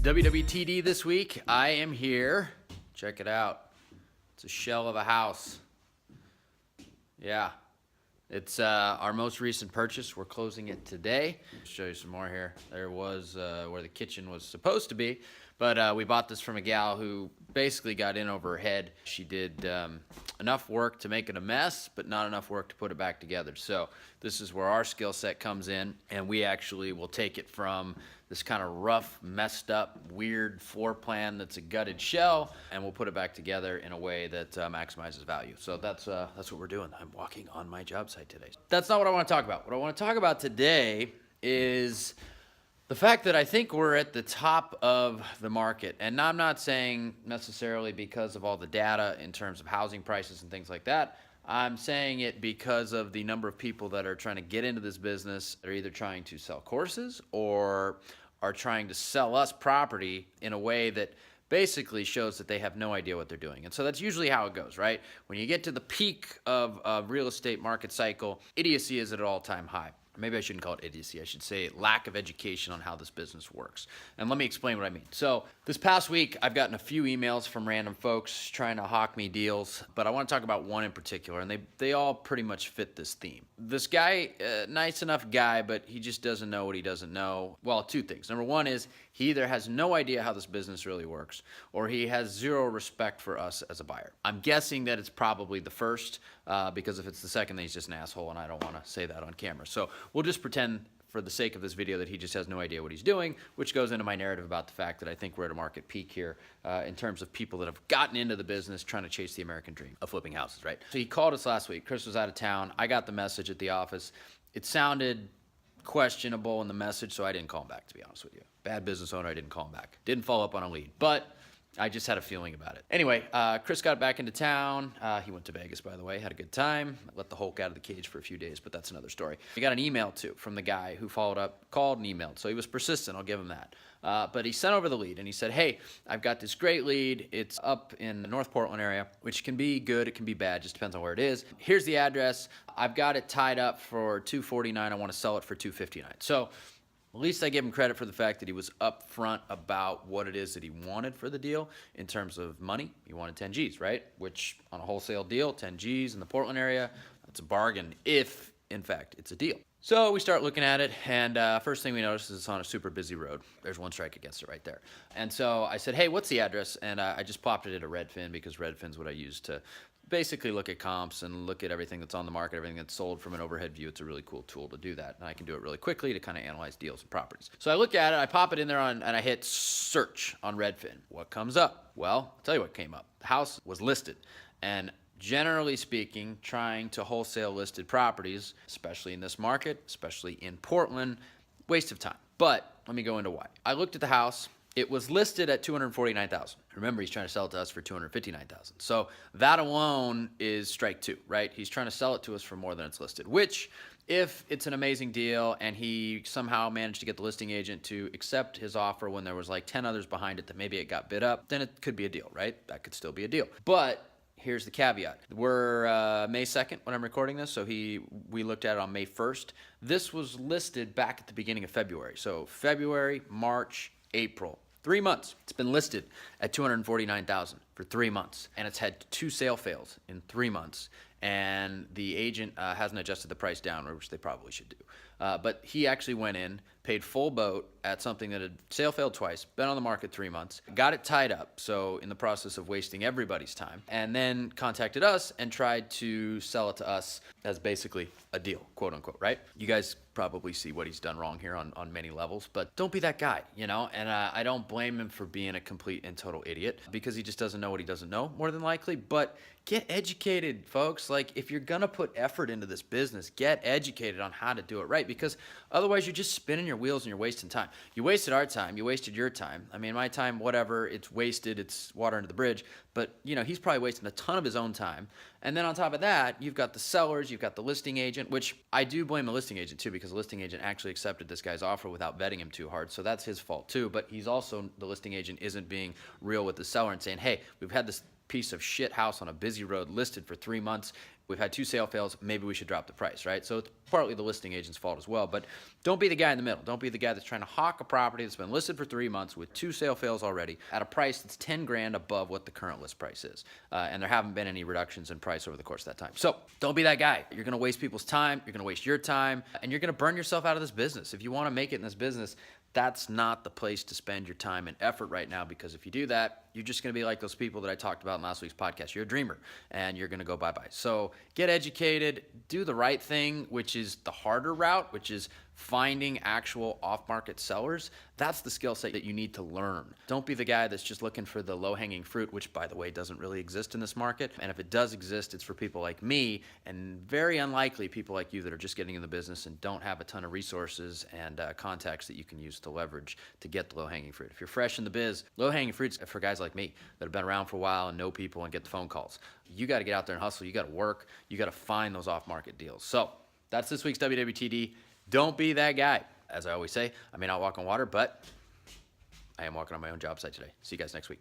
WWTD this week. I am here. Check it out. It's a shell of a house. Yeah. It's our most recent purchase. We're closing it today. I'll show you some more here. There was where the kitchen was supposed to be, but we bought this from a gal who basically got in over her head. She did enough work to make it a mess, but not enough work to put it back together. So this is where our skill set comes in, and we actually will take it from this kind of rough, messed up, weird floor plan that's a gutted shell, and we'll put it back together in a way that maximizes value. So that's what we're doing. I'm walking on my job site today. That's not what I want to talk about. What I want to talk about today is the fact that I think we're at the top of the market. And I'm not saying necessarily because of all the data in terms of housing prices and things like that. I'm saying it because of the number of people that are trying to get into this business. They're either trying to sell courses or are trying to sell us property in a way that basically shows that they have no idea what they're doing. And so that's usually how it goes, right? When you get to the peak of a real estate market cycle, idiocy is at an all-time high. Maybe I shouldn't call it idiocy. I should say lack of education on how this business works. And let me explain what I mean. So this past week, I've gotten a few emails from random folks trying to hawk me deals, but I want to talk about one in particular, and they all pretty much fit this theme. This guy, nice enough guy, but he just doesn't know what he doesn't know. Well, two things. Number one is he either has no idea how this business really works, or he has zero respect for us as a buyer. I'm guessing that it's probably the first, because if it's the second, then he's just an asshole, and I don't want to say that on camera. So we'll just pretend for the sake of this video that he just has no idea what he's doing, which goes into my narrative about the fact that I think we're at a market peak here in terms of people that have gotten into the business trying to chase the American dream of flipping houses, right? So he called us last week. Chris was out of town. I got the message at the office. It sounded questionable in the message, so I didn't call him back, to be honest with you. Bad business owner, I didn't call him back. Didn't follow up on a lead, but I just had a feeling about it. Anyway, Chris got back into town. He went to Vegas, by the way, had a good time. Let the Hulk out of the cage for a few days, but that's another story. We got an email, too, from the guy who followed up, called and emailed. So he was persistent, I'll give him that. But he sent over the lead, and he said, hey, I've got this great lead. It's up in the North Portland area, which can be good, it can be bad, just depends on where it is. Here's the address. I've got it tied up for $249. I want to sell it for $259. So at least I give him credit for the fact that he was upfront about what it is that he wanted for the deal in terms of money. He wanted 10 G's, right? Which on a wholesale deal, 10 G's in the Portland area, that's a bargain if, in fact, it's a deal. So we start looking at it, and first thing we notice is it's on a super busy road. There's one strike against it right there. And so I said, hey, what's the address? And I just popped it into Redfin because Redfin's what I use to basically look at comps and look at everything that's on the market, everything that's sold from an overhead view. It's a really cool tool to do that. And I can do it really quickly to kind of analyze deals and properties. So I look at it, I pop it in there and I hit search on Redfin. What comes up? Well, I'll tell you what came up. The house was listed. And generally speaking, trying to wholesale listed properties, especially in this market, especially in Portland, waste of time. But let me go into why. I looked at the house. It was listed at $249,000. Remember, he's trying to sell it to us for $259,000. So that alone is strike two, right? He's trying to sell it to us for more than it's listed, which if it's an amazing deal and he somehow managed to get the listing agent to accept his offer when there was like 10 others behind it that maybe it got bid up, then it could be a deal, right? That could still be a deal. But here's the caveat. We're May 2nd when I'm recording this, so we looked at it on May 1st. This was listed back at the beginning of February. So February, March, April. 3 months. It's been listed at $249,000 for 3 months, and it's had 2 sale fails in 3 months, and the agent hasn't adjusted the price down, which they probably should do. But he actually went in, paid full boat at something that had sale failed twice, been on the market 3 months, got it tied up, so in the process of wasting everybody's time, and then contacted us and tried to sell it to us as basically a deal, quote unquote, right? You guys probably see what he's done wrong here on many levels, but don't be that guy, you know? And I don't blame him for being a complete and total idiot because he just doesn't know what he doesn't know, more than likely, but get educated, folks. Like, if you're gonna put effort into this business, get educated on how to do it right, because otherwise you're just spinning your wheels and you're wasting time. You wasted our time, you wasted your time. I mean, my time, whatever, it's wasted, it's water under the bridge, but you know, he's probably wasting a ton of his own time. And then on top of that, you've got the sellers, you've got the listing agent, which I do blame the listing agent too, because the listing agent actually accepted this guy's offer without vetting him too hard. So that's his fault too. But he's also, the listing agent isn't being real with the seller and saying, hey, we've had this piece of shit house on a busy road listed for 3 months. We've had 2 sale fails. Maybe we should drop the price, right? So it's partly the listing agent's fault as well. But don't be the guy in the middle. Don't be the guy that's trying to hawk a property that's been listed for 3 months with 2 sale fails already at a price that's 10 grand above what the current list price is. And there haven't been any reductions in price over the course of that time. So don't be that guy. You're going to waste people's time. You're going to waste your time. And you're going to burn yourself out of this business. If you want to make it in this business, that's not the place to spend your time and effort right now, because if you do that, you're just going to be like those people that I talked about in last week's podcast. You're a dreamer, and you're going to go bye-bye. So get educated, do the right thing, which is the harder route, which is finding actual off-market sellers. That's the skill set that you need to learn. Don't be the guy that's just looking for the low-hanging fruit, which, by the way, doesn't really exist in this market. And if it does exist, it's for people like me, and very unlikely people like you that are just getting in the business and don't have a ton of resources and contacts that you can use to leverage to get the low-hanging fruit. If you're fresh in the biz, low-hanging fruit's for guys like me that have been around for a while and know people and get the phone calls. You got to get out there and hustle. You got to work. You got to find those off-market deals. So that's this week's WWTD. Don't be that guy. As I always say, I may not walk on water, but I am walking on my own job site today. See you guys next week.